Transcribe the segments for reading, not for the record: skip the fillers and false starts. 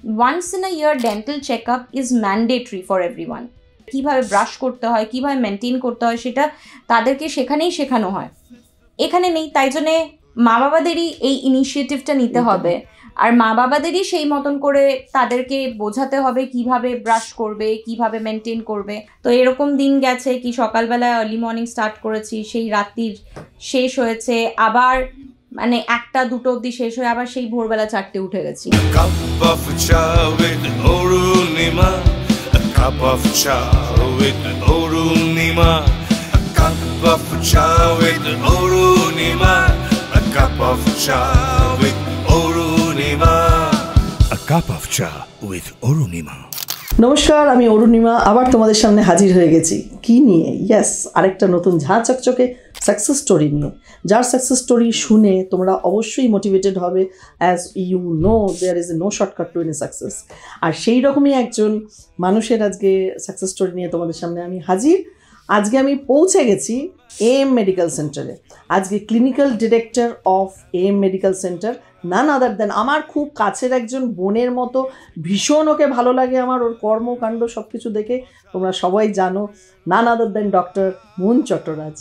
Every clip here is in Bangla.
once in a year dental checkup is mandatory for everyone. কিভাবে ব্রাশ করতে হয়, কিভাবে মেনটেন করতে হয় সেটা তাদেরকে সেখানেই শেখানো হয়, এখানে নেই। তাই জন্যে মা বাবাদেরই এই ইনিশিয়েটিভটা নিতে হবে, আর মা বাবাদেরই সেই মতন করে তাদেরকে বোঝাতে হবে কিভাবে ব্রাশ করবে, কিভাবে মেনটেন করবে। তো এরকম দিন গেছে কি সকালবেলা আর্লি মর্নিং স্টার্ট করেছি, সেই রাত্রির শেষ হয়েছে আবার মানে 1টা-2টো অবধি শেষ হয়ে আবার সেই ভোরবেলা 4টে উঠে গেছি। Cup of cha with Orunima, a cup of cha with Orunima, a cup of cha with Orunima, a cup of cha with Orunima. নমস্কার, আমি অরুণিমা আবার তোমাদের সামনে হাজির হয়ে গেছি। কি নিয়ে? ইয়েস, আরেকটা নতুন ঝাঁ চকচকে সাকসেস স্টোরি নিয়ে, যার সাকসেস স্টোরি শুনে তোমরা অবশ্যই মোটিভেটেড হবে। As you know there is a no shortcut to any success. আর সেই রকমই একজন মানুষের আজকে সাকসেস স্টোরি নিয়ে তোমাদের সামনে আমি হাজির। আজকে আমি পৌঁছে গেছি AM মেডিকেল সেন্টারে। আজকে clinical director of AM medical centre, none other than আমার খুব কাছের একজন বোনের মতো, ভীষণ ওকে ভালো লাগে আমার, ওর কর্মকাণ্ড সব কিছু দেখে তোমরা সবাই জানো, none other than doctor Moon Chattaraj.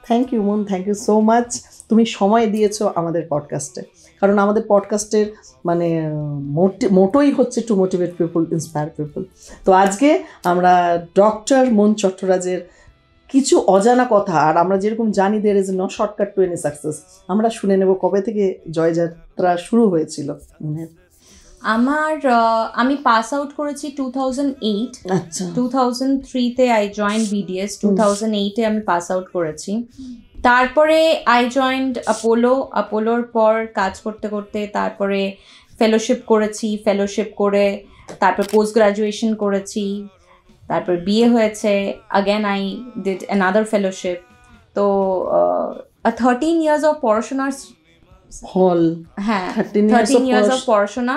Thank you Moon, thank you so much. তুমি সময় দিয়েছো আমাদের পডকাস্টে, কারণ আমাদের পডকাস্টের মানে মোটোই হচ্ছে two motivate people, inspire people. তো আজকে আমরা ডক্টর মুন চট্টরাজের কিছু অজানা কথা, আর আমরা যেরকম জানি there is no shortcut to any success, আমরা শুনে নেব কবে থেকে জয়যাত্রা শুরু হয়েছিল। আমি পাস আউট করেছি 2008। আচ্ছা, 2003-তে আই জয়েন্ট BDS, 2008-এ আমি পাস আউট করেছি। তারপরে আই জয়েন্ট অ্যাপোলোর পর কাজ করতে করতে তারপরে ফেলোশিপ করেছি, ফেলোশিপ করে তারপর পোস্ট গ্রাজুয়েশন করেছি, তারপর বিয়ে হয়েছে, again I did another fellowship. তো 13 years of পড়াশোনার ফল, হ্যাঁ 13 years of পড়াশোনা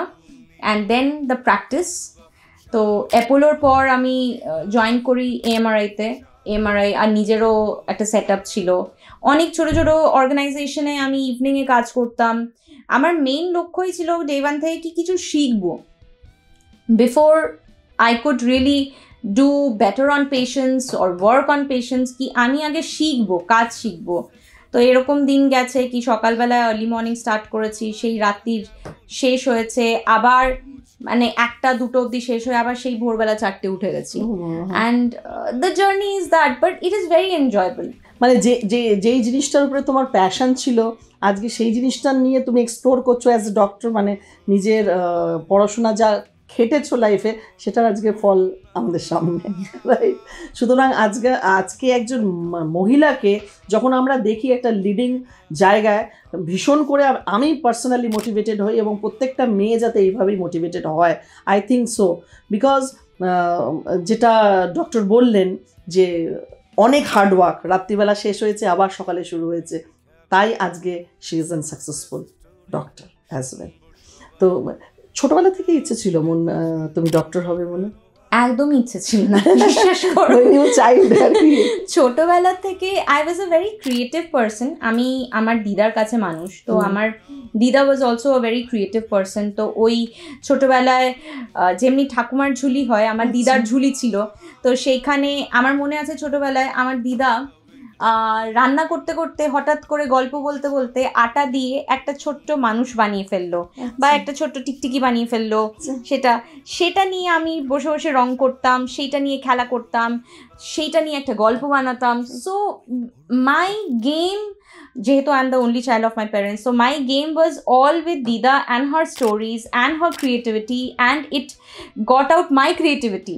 and then the practice. তো অ্যাপোলোর পর আমি জয়েন করি AMRI-তে। AMRI আর নিজেরও একটা সেট আপ ছিল, অনেক ছোট ছোট অর্গানাইজেশনে আমি ইভিনিংয়ে কাজ করতাম। আমার মেইন লক্ষ্যই ছিল ডে ওয়ান থেকে কি কিছু শিখবো, before I could really do better on patients or work on patients, কি আমি আগে শিখবো, কাজ শিখবো। তো এরকম দিন গেছে কি সকালবেলা আর্লি মর্নিং স্টার্ট করেছি, সেই রাত্রির শেষ হয়েছে আবার মানে 1টা-2টো অবধি শেষ হয়ে আবার সেই ভোরবেলা 4টে উঠে গেছি। And the journey is that, but it is very enjoyable. মানে যেই জিনিসটার উপরে তোমার প্যাশন ছিল, আজকে সেই জিনিসটা নিয়ে তুমি এক্সপ্লোর করছো অ্যাজ এ ডক্টর, মানে নিজের পড়াশোনা যা খেটেছো লাইফে সেটার আজকে ফল আমাদের সামনে, রাইট? সুতরাং আজকে একজন মহিলাকে যখন আমরা দেখি একটা লিডিং জায়গায়, ভীষণ করে আমি পার্সোনালি মোটিভেটেড হই, এবং প্রত্যেকটা মেয়ে যাতে এইভাবেই মোটিভেটেড হয়, আই থিঙ্ক সো। বিকজ যেটা ডক্টর বললেন যে অনেক হার্ডওয়ার্ক, রাত্রিবেলা শেষ হয়েছে আবার সকালে শুরু হয়েছে, তাই আজকে she is an successful doctor as well. তো ছোটবেলা থেকে ইচ্ছে ছিল মন তুমি ডক্টর হবে বলে? একদমই ইচ্ছে ছিল না, বিশ্বাস করো। ছোটবেলা থেকে I was a very creative person. আমি আমার দিদার কাছে মানুষ, তো আমার দিদা was also a very creative person. তো ওই ছোটবেলায় যেমনি ঠাকুমার ঝুলি হয়, আমার দিদার ঝুলি ছিল। তো সেইখানে আমার মনে আছে ছোটবেলায় আমার দিদা রান্না করতে করতে হঠাৎ করে গল্প বলতে বলতে আটা দিয়ে একটা ছোট্ট মানুষ বানিয়ে ফেললো, বা একটা ছোট্ট টিকটিকি বানিয়ে ফেললো। সেটা নিয়ে আমি বসে বসে রং করতাম, সেইটা নিয়ে খেলা করতাম, সেইটা নিয়ে একটা গল্প বানাতাম। সো মাই গেম, যেহেতু I am the only child of my parents, so my game was all with দিদা and her stories and her creativity, and it got out my creativity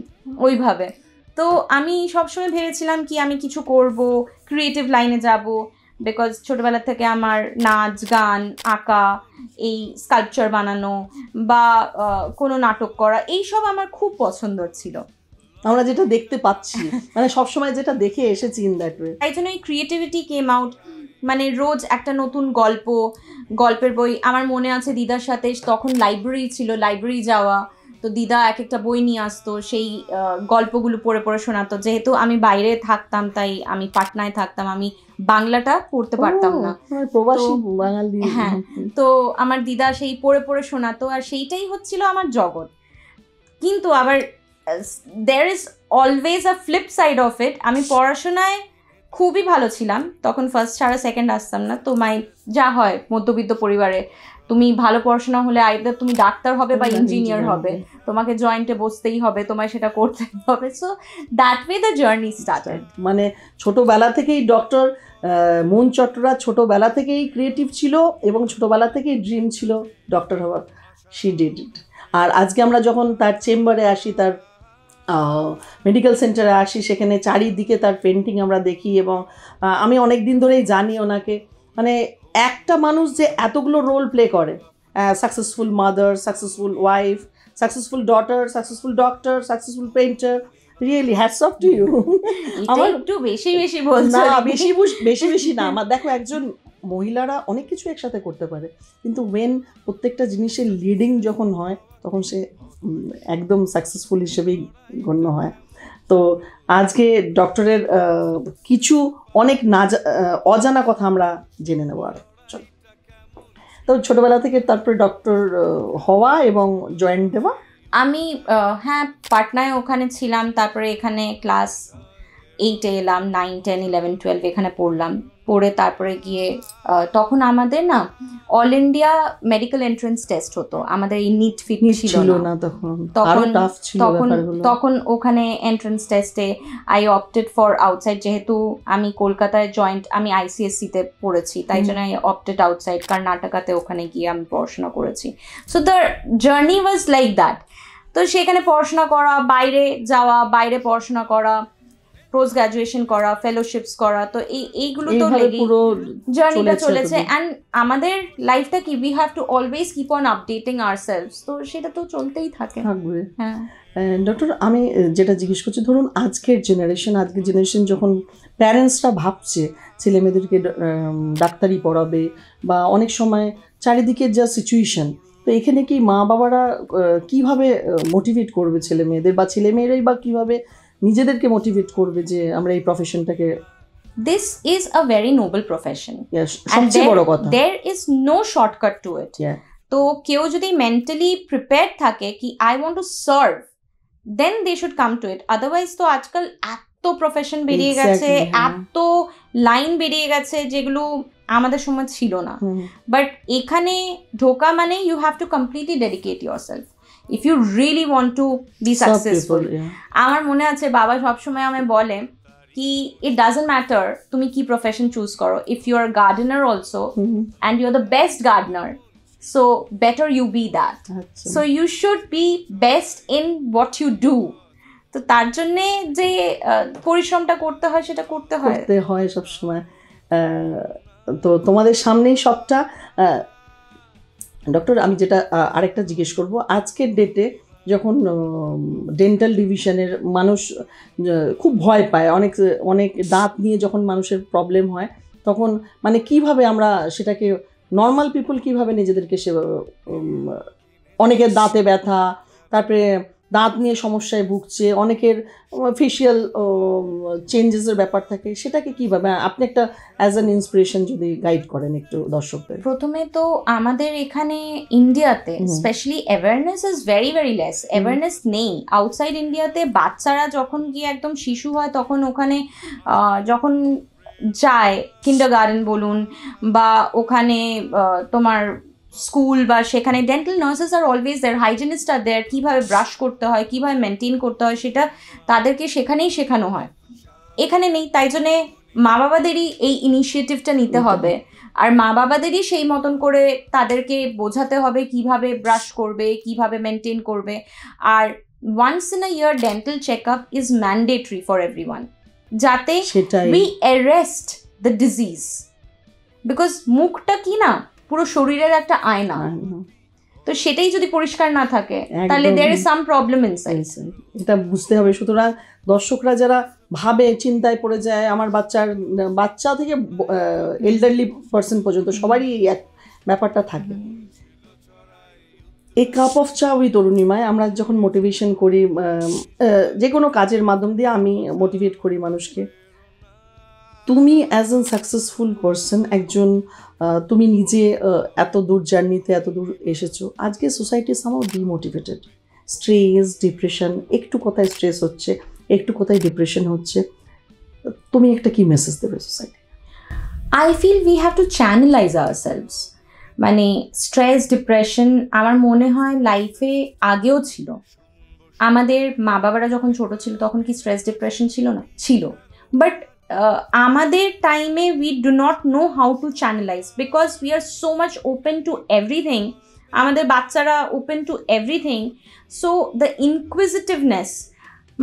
ওইভাবে। তো আমি সবসময় ভেবেছিলাম কি আমি কিছু করব, ক্রিয়েটিভ লাইনে যাব, বিকজ ছোটোবেলা থেকে আমার নাচ, গান, আঁকা, এই স্কাল্পচার বানানো বা কোনো নাটক করা, এইসব আমার খুব পছন্দ ছিল। আমরা যেটা দেখতে পাচ্ছি, মানে সবসময় যেটা দেখে এসেছি ইন দ্যাট ওয়ে, তাই জন্য এই ক্রিয়েটিভিটি কেম আউট। মানে রোজ একটা নতুন গল্পের বই। আমার মনে আছে দিদার সাথে তখন লাইব্রেরি ছিল, লাইব্রেরি যাওয়া, তো দিদা এক একটা বই নিয়ে আসতো, সেই গল্পগুলো পড়ে পড়ে শোনাতো। যেহেতু আমি বাইরে থাকতাম, তাই আমি পাটনায় থাকতাম, আমি বাংলাটা পড়তে পারতাম না, প্রবাসী বাঙালি। হ্যাঁ, তো আমার দিদা সেই পড়ে পড়ে শোনাতো, আর সেইটাই হচ্ছিল আমার জগৎ। কিন্তু আবার there is always a flip side of it. আমি পড়াশোনায় খুবই ভালো ছিলাম তখন, ফার্স্ট ছাড়া সেকেন্ড আসতাম না। তো যা হয় মধ্যবিত্ত পরিবারে, তুমি ভালো পড়াশোনা হলে আইদার তুমি ডাক্তার হবে বা ইঞ্জিনিয়ার হবে, তোমাকে জয়েন্টে বসতেই হবে, তোমায় সেটা করতেই হবে। So that way the journey started. মানে ছোটবেলা থেকেই ডক্টর মন চট্টরা ছোটবেলা থেকেই ক্রিয়েটিভ ছিল এবং ছোটবেলা থেকেই ড্রিম ছিল ডক্টর হওয়ার। She did it. আর আজকে আমরা যখন তার চেম্বারে আসি, তার মেডিকেল সেন্টারে আসি, সেখানে চারিদিকে তার পেন্টিং আমরা দেখি এবং আমি অনেক দিন ধরেই জানি ওনাকে। মানে একটা মানুষ যে এতগুলো রোল প্লে করে, successful mother, successful wife, successful daughter, successful doctor, successful painter, really hats off to you. আমার একটু বেশি বেশি বলছো। না, বেশি না। আমার দেখো, একজন মহিলারা অনেক কিছু একসাথে করতে পারে, কিন্তু ওয়েন প্রত্যেকটা জিনিসের লিডিং যখন হয় তখন সে একদম সাকসেসফুল হিসেবেই গণ্য হয়। তো আজকে ডক্টরের কিছু অনেক অজানা কথা আমরা জেনে নেব। আর চল, তো ছোটবেলা থেকে তারপরে ডক্টর হওয়া এবং জয়েন দেওয়া। আমি হ্যাঁ পাটনায় ওখানে ছিলাম, তারপরে এখানে ক্লাস 8-এ এলাম, 9, 10, 11, 12 এখানে পড়লাম। পড়ে তারপরে গিয়ে তখন আমাদের না all India medical entrance test হতো, আমাদের এই নিট ফিট ছিল না তখন ওখানে এন্ট্রান্স টেস্টে আই অপটেড ফর আউটসাইড। যেহেতু আমি কলকাতায় জয়েন্ট, আমি ICSE-তে পড়েছি, তাই জন্য আই অপটেড আউটসাইড কর্ণাটকাতে, ওখানে গিয়ে আমি পড়াশোনা করেছি। So the journey was like that. তো সেখানে পড়াশোনা করা, বাইরে যাওয়া, বাইরে পড়াশোনা করা, পোস্ট গ্রাজুয়েশন করা, ফেলোশিপস করা, তো এইগুলো তো জার্নিটা চলেছে। অ্যান্ড আমাদের লাইফটা কি, we have to always keep on updating ourselves, তো সেটা তো চলতেই থাকবে। হ্যাঁ ডক্টর, আমি যেটা জিজ্ঞেস করছি, ধরুন আজকের জেনারেশন যখন প্যারেন্টসরা ভাবছে ছেলে মেয়েদেরকে ডাক্তারি পড়াবে, বা অনেক সময় চারিদিকে যা সিচুয়েশন, তো এখানে কি মা বাবারা কিভাবে মোটিভেট করবে ছেলে মেয়েদের, বা ছেলে মেয়েরাই বা কিভাবে নিজেদেরকে মোটিভেট করবে যে আমরা এই প্রফেশনটাকে? This is a very noble profession, সবচেয়ে বড় কথা, there is no shortcut to it. তো কেউ যদি মেন্টালি প্রিপেয়ার্ড থাকে কি I want to serve, then they should come to it. Otherwise তো আজকাল এত প্রফেশন বেরিয়ে গেছে, এত লাইন বেরিয়ে গেছে যেগুলো আমাদের সময় ছিল না। বাট এখানে ঢোকা মানে you have to completely dedicate yourself if you really want to be successful. আমার মনে আছে বাবা সবসময় আমায় বলে কি it doesn't matter তুমি কি প্রফেশন চুজ করো, if you are a gardener also and you are the best gardener, so better you be that. So you should be best in what you do. তো তার জন্যে যে পরিশ্রমটা করতে হয় সেটা করতে হয় সবসময়। তো তোমাদের সামনেই সবটা। ডক্টর, আমি যেটা আরেকটা জিজ্ঞেস করব, আজকের ডেটে যখন ডেন্টাল ডিভিশনের মানুষ খুব ভয় পায়, অনেক দাঁত নিয়ে যখন মানুষের প্রবলেম হয়, তখন মানে কিভাবে আমরা সেটাকে নর্মাল পিপল কিভাবে নিজেদেরকে অনেকের দাঁতে ব্যথা, তারপরে দাঁত নিয়ে সমস্যায় ভুগছে, অনেকের ফেশিয়াল চেঞ্জেসের ব্যাপার থাকে, সেটাকে কীভাবে আপনি একটা অ্যাজ অ্যান ইন্সপিরেশন যদি গাইড করেন একটু দর্শকদের? প্রথমে তো আমাদের এখানে ইন্ডিয়াতে specially awareness is very very less, awareness নেই। আউটসাইড ইন্ডিয়াতে বাচ্চারা যখন গিয়ে একদম শিশু হয় তখন ওখানে যখন যায় কিন্ডারগার্টেন বলুন বা ওখানে তোমার স্কুল বা সেখানে dental nurses are always there, hygienist are there, কীভাবে ব্রাশ করতে হয়, কীভাবে মেনটেন করতে হয় সেটা তাদেরকে সেখানেই শেখানো হয়, এখানে নেই। তাই জন্যে মা বাবাদেরই এই ইনিশিয়েটিভটা নিতে হবে, আর মা বাবাদেরই সেই মতন করে তাদেরকে বোঝাতে হবে কিভাবে ব্রাশ করবে, কিভাবে মেনটেন করবে। আর once in a year dental check up is mandatory for everyone, যাতে we arrest the disease. Because মুখটা কি না, পুরো শরীরের একটা আয়না, তো সেটাই যদি পরিষ্কার না থাকে তাহলে there is some problem inside. এটা বুঝতে হবে। সুতরাং দর্শকরা যারা ভাবে, চিন্তায় পড়ে যায়, আমার বাচ্চা থেকে এল্ডারলি পার্সন পর্যন্ত সবারই এক ব্যাপারটা থাকে। এই কাপ অফ চা উইথ অরুণিমায় আমরা যখন মোটিভেশন করি, যে কোনো কাজের মাধ্যম দিয়ে আমি মোটিভেট করি মানুষকে। তুমি অ্যাজ এন সাকসেসফুল পারসন, একজন তুমি নিজে এত দূর জার্নিতে এত দূর এসেছো, আজকে society somehow demotivated. Stress depression, একটু কোথায় স্ট্রেস হচ্ছে, একটু কোথায় ডিপ্রেশন হচ্ছে, তুমি একটা কি মেসেজ দেবে society? I feel we have to channelize ourselves. মানে স্ট্রেস ডিপ্রেশন আমার মনে হয় লাইফে আগেও ছিল। আমাদের মা বাবারা যখন ছোট ছিল তখন কি স্ট্রেস ডিপ্রেশন ছিল না? ছিল। বাট আমাদের টাইমে we do not know how to channelize because we are so much open to everything. আমাদের বাচ্চারা open to everything, so the inquisitiveness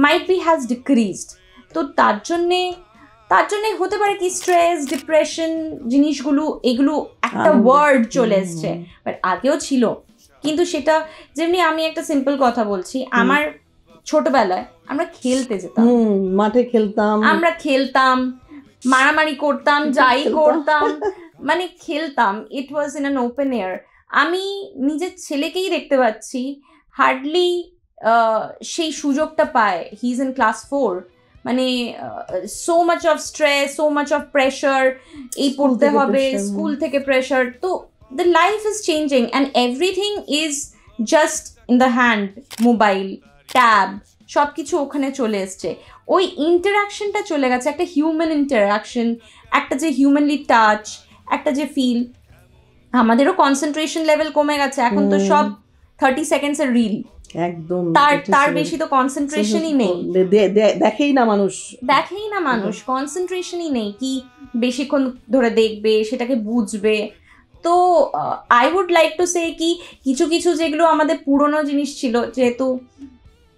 might be has decreased. তো তার জন্যে হতে পারে কি স্ট্রেস ডিপ্রেশন জিনিসগুলো এগুলো একটা ওয়ার্ড চলে এসছে, বাট আগেও ছিল। কিন্তু সেটা যেমনি আমি একটা সিম্পল কথা বলছি, আমার ছোটবেলায় আমরা খেলতে যেতাম, মাঠে খেলতাম, আমরা খেলতাম, মারামারি করতাম, যাই করতাম, মানে খেলতাম। It was in an open air. আমি নিজের ছেলেকেই দেখতে পাচ্ছি হার্ডলি সেই সুযোগটা পায়। হি ইজ ইন ক্লাস 4, মানে so much of stress, so much of pressure, এই পড়তে হবে, স্কুল থেকে প্রেশার। তো the life is changing and everything is just in the hand, mobile, tab, সব কিছু ওখানে চলে এসছে। ওই ইন্টারাকশনটা চলে গেছে, একটা হিউম্যান ইন্টারাকশন, একটা যে হিউম্যানলি টাচ, একটা যে ফিল। আমাদেরও কনসেন্ট্রেশন লেভেল কমে গেছে, এখন তো সব 30 সেকেন্ডসের রিল, একদম তার বেশি তো কনসেন্ট্রেশনই নেই, দেখেই না মানুষ কনসেন্ট্রেশনই নেই কি বেশিক্ষণ ধরে দেখবে, সেটাকে বুঝবে। তো I would like to say কি কিছু কিছু যেগুলো আমাদের পুরনো জিনিস ছিল, যেহেতু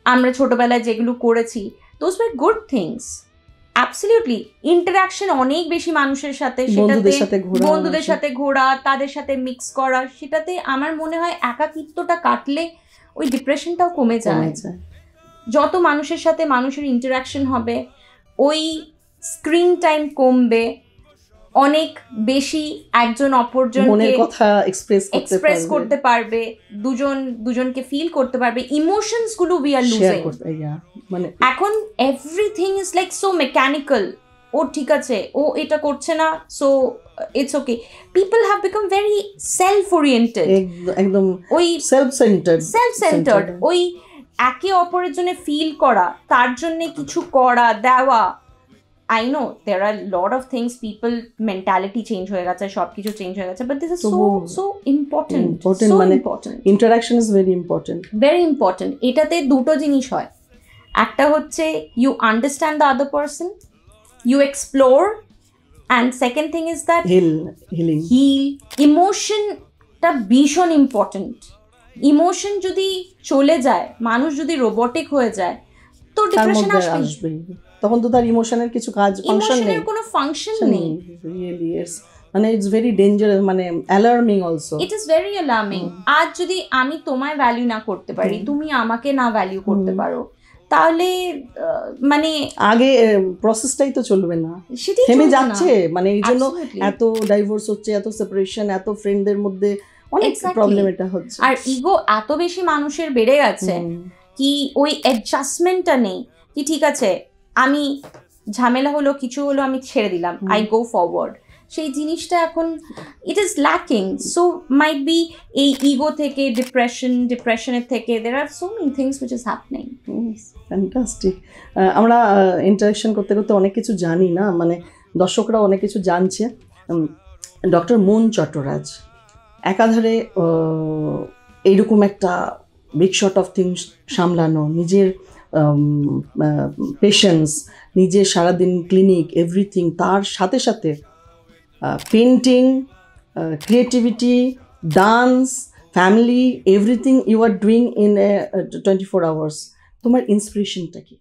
আমরা ছোটবেলায় যেগুলো করেছি, those were good things. Absolutely interaction অনেক বেশি মানুষের সাথে, বন্ধুদের সাথে ঘোরা, তাদের সাথে মিক্স করা, সেটাতে আমার মনে হয় একাকিত্বটা কাটলে ওই ডিপ্রেশনটাও কমে যায়। যত মানুষের সাথে মানুষের ইন্টারাকশন হবে, ওই স্ক্রিন টাইম কমবে, অনেক বেশি একজন অপরজনকে কথা এক্সপ্রেস করতে পারবে, দুজনকে ফিল করতে পারবে। ইমোশনস গুলো উই আর লুজিং। মানে এখন everything is like so mechanical. ও ঠিক আছে, ও এটা করছে না, so it's okay. People have become very self oriented, একদম ওই সেলফ সেন্টার্ড। ওই একে অপরের জন্য ফিল করা, তার জন্য কিছু করা দেওয়া। I know there are a lot of things, people mentality change হয়ে গেছে, সব কিছু চেঞ্জ হয়ে গেছে, but this is so important. মানে interaction is very important. এটাতে দুটো জিনিস হয়, একটা হচ্ছে you understand the other person, you explore, and second thing is that healing. ইমোশনটা ভীষণ ইম্পর্টেন্ট। ইমোশন যদি চলে যায়, মানুষ যদি রোবটিক হয়ে যায়, তো ডিপ্রেশন আসবে। তখন তো তার ইমোশনের কিছু ফাংশন নেই, কোনো ফাংশন নেই। রিয়েলি মানে ইটস ভেরি ডেঞ্জারাস, মানে alarming also. It is very alarming. আজ যদি আমি তোমায় ভ্যালু না করতে পারি, তুমি আমাকে না ভ্যালু করতে পারো, তাহলে মানে আগে প্রসেসটাই তো চলবে না, থেমে যাচ্ছে। মানে এই জন্য এত ডাইভোর্স হচ্ছে, এত সেপারেশন, এত ফ্রেন্ডদের মধ্যে অনেক প্রবলেম এটা হচ্ছে। আর ইগো এত বেশি মানুষের বেড়ে গেছে কি ওই অ্যাডজাস্টমেন্টটা নেই কি ঠিক আছে আমি ঝামেলা হলো, কিছু হলো, আমি ছেড়ে দিলাম, আই গো ফরওয়ার্ড। সেই জিনিসটা এখন it is lacking. So might be এই ইগো থেকে ডিপ্রেশনের থেকে দের আর so many things which is happening. Fantastic. আমরা ইন্টারাকশন করতে করতে অনেক কিছু জানি না, মানে দর্শকরা অনেক কিছু জানছে। ডক্টর মুন চট্টরাজ একাধারে এইরকম একটা বিগ শট অফ থিংস সামলানো, নিজের পেশেন্স, নিজের সারাদিন ক্লিনিক, এভরিথিং, তার সাথে সাথে painting, creativity, dance, family, everything you are doing in 24 hours. তোমার ইন্সপিরেশনটা কি?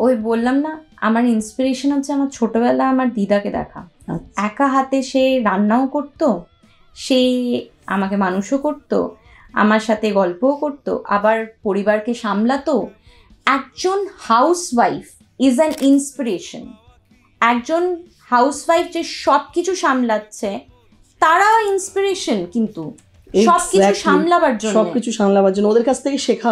ওই বললাম না, আমার ইন্সপিরেশন হচ্ছে আমার ছোটবেলা আমার দিদাকে দেখা। একা হাতে সে রান্নাও করতো, সে আমাকে মানুষও করতো, আমার সাথে গল্পও করতো, আবার পরিবারকে সামলাতো। একজন হাউসওয়াইফ ইজ অ্যান ইন্সপিরেশন। একজন হাউসওয়াইফ যে সব কিছু সামলাচ্ছে, তারাও ইন্সপিরেশন, কিন্তু সবকিছু সামলাবার জন্য ওদের কাছ থেকে শেখা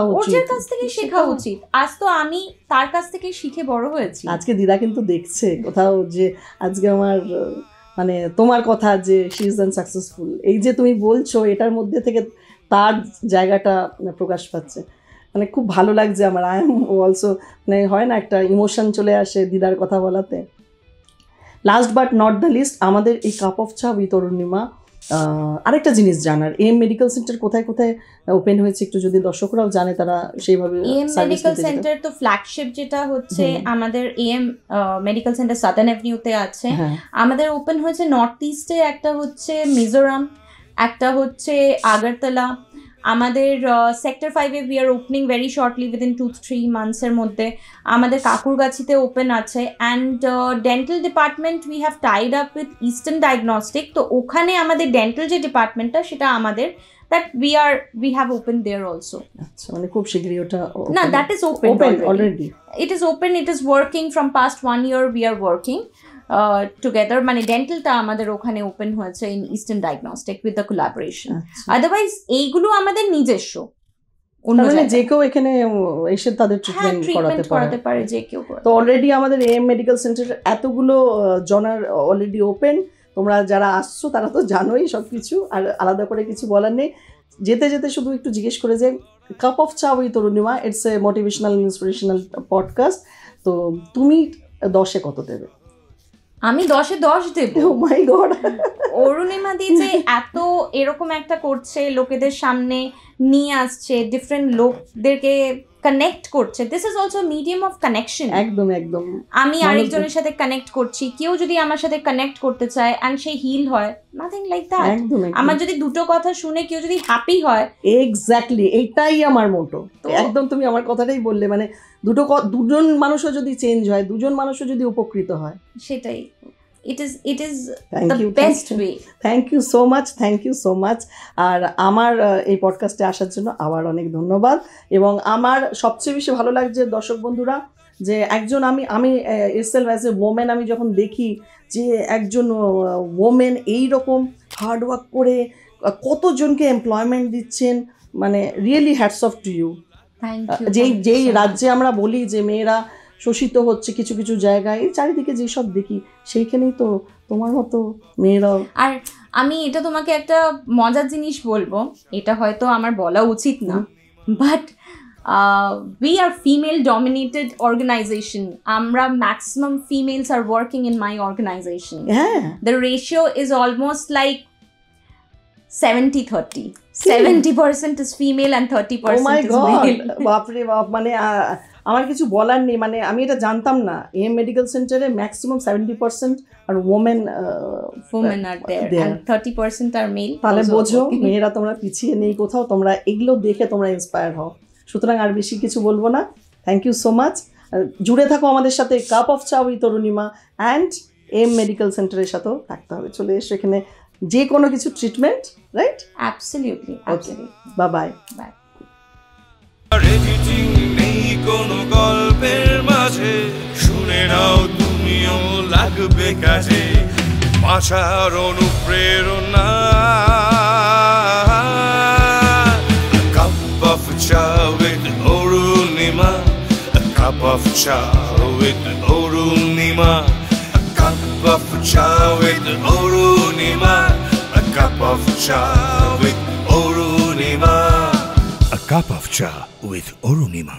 উচিত। আজ তো আমি তার কাছ থেকে শিখে বড় হয়েছি। আজকে দিদা কিন্তু দেখছে কোথাও যে আজকে আমার মানে তোমার কথা যে শি ইজ সাকসেসফুল, এই যে তুমি বলছো, এটার মধ্যে থেকে তার জায়গাটা প্রকাশ পাচ্ছে। মানে খুব ভালো লাগছে আমার। আই এম অলসো, মানে হয় না একটা ইমোশন চলে আসে দিদার কথা বলাতে। Last but not the least, আমাদের এই cup of cha with Arunima, আরেকটা জিনিস জানার, এম মেডিকেল সেন্টার কোথায় কোথায় ওপেন হয়েছে একটু যদি দর্শকরাও জানে, তারা সেইভাবে এম মেডিকেল সেন্টার তো ফ্ল্যাগশিপ যেটা হচ্ছে আমাদের এম মেডিকেল সেন্টার সাদার্ন অ্যাভিনিউতে আছে। আমাদের ওপেন হয়েছে নর্থ ইস্টে, একটা হচ্ছে মিজোরাম, একটা হচ্ছে আগরতলা। আমাদের সেক্টর 5-এ we are opening very shortly, within 2-3 মান্থসের মধ্যে। আমাদের কাকুরগাছিতে ওপেন আছে। And dental department we have tied up with Eastern Diagnostic, তো ওখানে আমাদের ডেন্টাল যে ডিপার্টমেন্টটা সেটা আমাদের, that we have opened there also. আচ্ছা, মানে খুব শীঘ্রই ওটা না, that is open already. It is open, it is working from past 1 year we are working together. মানে ডেন্টালটা আমাদের ওখানে ওপেন হয়েছে in eastern diagnostic with the collaboration. Otherwise এইগুলো আমাদের নিজস্ব, মানে যে কেউ এখানে এসে তাদের ট্রিটমেন্ট করাতে পারে যে কেউ। তো অলরেডি আমাদের এম মেডিকেল সেন্টার এতগুলো জনার অলরেডি ওপেন। তোমরা যারা আসছো তারা তো জানোই সব কিছু, আর আলাদা করে কিছু বলার নেই। যেতে যেতে শুধু একটু জিজ্ঞেস করে যে cup of cha with Arunima, it's a motivational inspirational podcast. তো তুমি 10-এ কত দেবে? আমি 10-এ 10 দেব। ও মাই গড, অরুণিমা দি যে এত এরকম একটা করছে, লোকেদের সামনে নিয়ে আসছে, ডিফারেন্ট লোকদেরকে কানেক্ট করছে, this is also medium of connection. একদম একদম। আমি আরেকজনের সাথে কানেক্ট করছি, কেউ যদি আমার সাথে কানেক্ট করতে চায় অ্যান্ড সে হিল হয়, নাথিং লাইক দ্যাট। আমার যদি দুটো কথা শুনে কেউ যদি হ্যাপি হয়, এক্স্যাক্টলি এইটাই আমার মোটো। একদম তুমি আমার কথাটাই বললে, মানে দুজন মানুষও যদি চেঞ্জ হয়, দুজন মানুষও যদি উপকৃত হয়, সেটাই। It is the best way. Thank you so much. আর আমার এই পডকাস্টে আসার জন্য আবার অনেক ধন্যবাদ। এবং আমার সবচেয়ে বেশি ভালো লাগছে দর্শক বন্ধুরা, যে একজন আমি এসেলফ অ্যাজ এ ওমেন, আমি যখন দেখি যে একজন ওমেন এইরকম হার্ড ওয়ার্ক করে কতজনকে এমপ্লয়মেন্ট দিচ্ছেন, মানে really hats off to you. যেই রাজ্যে আমরা বলি যে মেয়েরা শোষিত হচ্ছে কিছু কিছু জায়গায়, চারিদিকে যেসব দেখি সেইখানেই তো তোমার মতো মেয়েরাও। আর আমি এটা তোমাকে একটা মজার জিনিস বলবো, এটা হয়তো আমার বলা উচিত না, but we are female dominated organization. Amra maximum females are working in my organization. The ratio is almost like 70-30. 70% is female and 30% is male. বাপরে বাপ, মানে আমার কিছু বলার নেই। মানে আমি এটা জানতাম না, এম মেডিকেল সেন্টারে maximum 70% are women are there and 30% are male. তাহলে বোঝো মেয়েরা তোমরা পিছিয়ে নেই কোথাও, তোমরা এগুলো দেখে তোমরা ইন্সপায়ার হও। সুতরাং আর বেশি কিছু বলবো না। Thank you so much. জুড়ে থাকো আমাদের সাথে cup of cha with Arunima and M medical সেন্টারের সাথেও থাকতে হবে। চলে এসো এখানে যে কোনো কিছু treatment, right? Absolutely. Bye bye. Editing নেই কোনো গল্পের মাঝে, শুনে নাও তুমিও লাগবে কাজে, ভাষার অনুপ্রেরণা। Cup of cha with Arunima, cup of cha with Arunima, cup of cha with Arunima, cup of cha with Arunima, a cup of cha with Orunima.